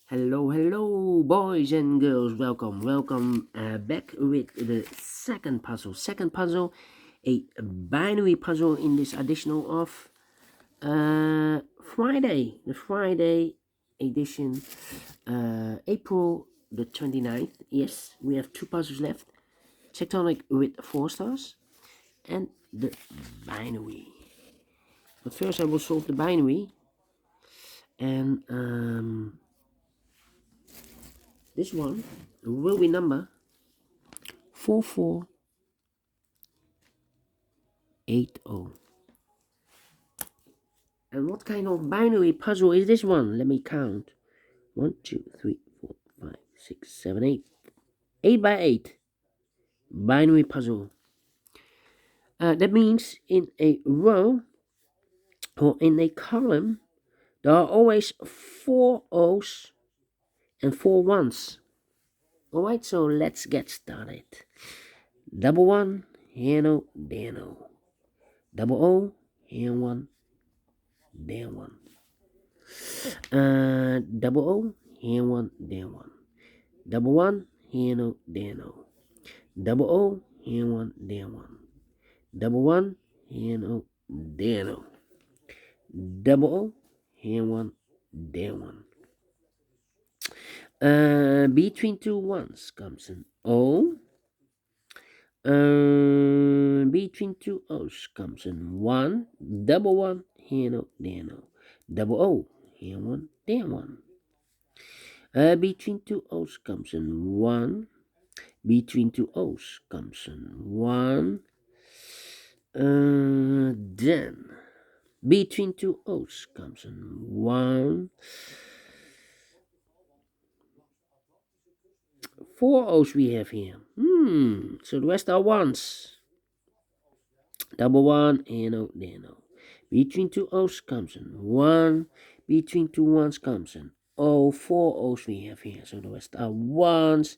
Hello, boys and girls. Welcome back with the second puzzle. A binary puzzle in this additional of Friday, the Friday edition, April the 29th. Yes, we have two puzzles left: tectonic with 4 stars and the binary. But first, I will solve the binary, and this one will be number 4480. And what kind of binary puzzle is this one? Let me count. 1, 2, 3, 4, 5, 6, 7, 8. 8 by 8 binary puzzle. That means in a row or in a column, there are always 4 O's and 4 ones. Alright, so let's get started. Double one, here no, there no. Double O, here one, there one. Double O, here one, there one. Double one, here no, there no. Double O, here one, there one. Double one, here no, there no. Double O, here one, there one. Between two ones comes an O. Between two O's comes an 1. Double one, here no, there no. Double O, here one, there one. Between two O's comes an 1. Between two O's comes an 1. Then between two O's comes an 1. 4 O's we have here. So the rest are ones. Double one, here no, there no. Between two O's comes an 1. Between two ones comes an O. 4 O's we have here. So the rest are ones.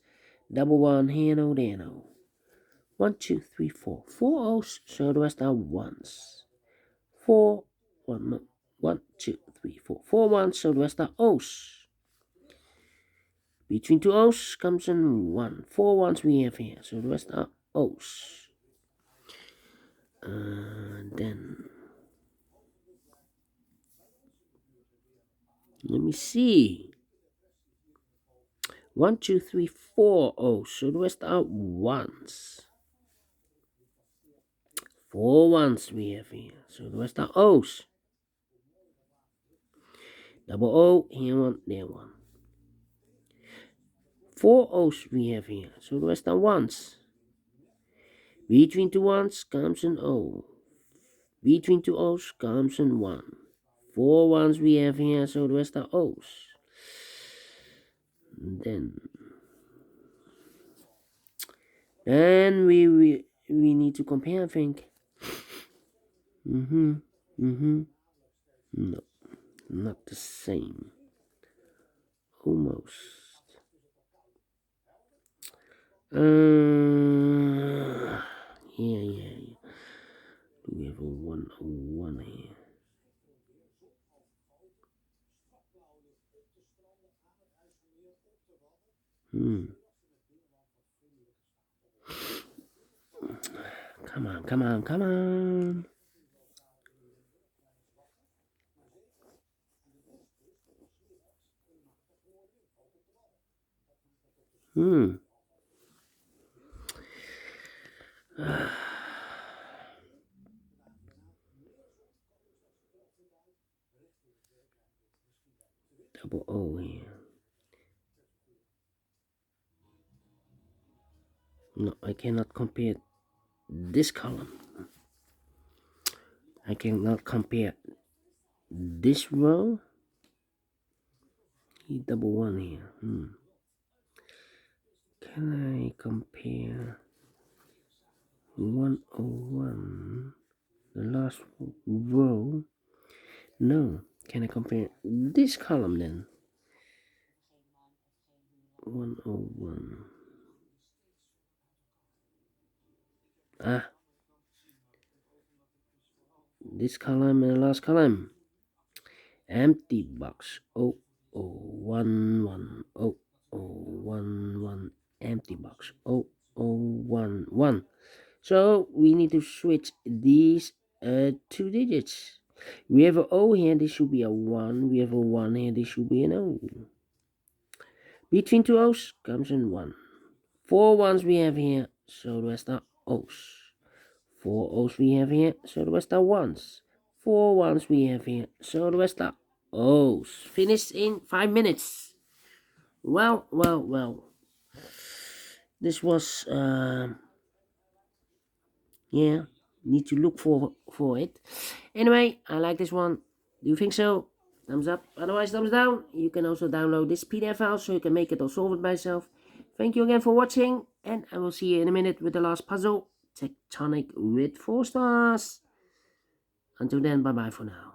Double one, here no, there no. 1, 2, 3, 4. 4 O's, so the rest are ones. 4, 1, no. 1, 2, 3, 4. 4 ones, so the rest are O's. Between two O's comes an 1. 4 ones we have here, so the rest are O's. Then let me see. 1, 2, 3, 4 O's, so the rest are ones. 4 ones we have here, so the rest are O's. Double O, here one, there one. 4 O's we have here, so the rest are ones. Between two ones comes an O. Between two O's comes an 1. 4 ones we have here, so the rest are O's. Then we need to compare, I think. No, not the same. Almost. Yeah. We have a 101 here. Come on. Double O here. No, I cannot compare this column. I cannot compare this row. Double one here. Can I compare 101? The last row? No. Can I compare this column then? 101. This column and the last column. Empty box. Oh, 1 1 0 1 1 empty box 0 1 1. So we need to switch these two digits. We have a O here, this should be a 1. We have a 1 here, this should be an O. Between two O's comes in 1. 4 ones we have here, so the rest are O's. 4 O's we have here, so the rest are 1s. 4 ones we have here, so the rest are O's. Finished in 5 minutes. Well. This was, yeah, need to look for it. Anyway, I like this one. Do you think so? Thumbs up, otherwise thumbs down. You can also download this PDF file so you can make it or solve it by yourself. Thank you again for watching, and I will see you in a minute with the last puzzle, Tectonic with 4 stars. Until then, bye bye for now.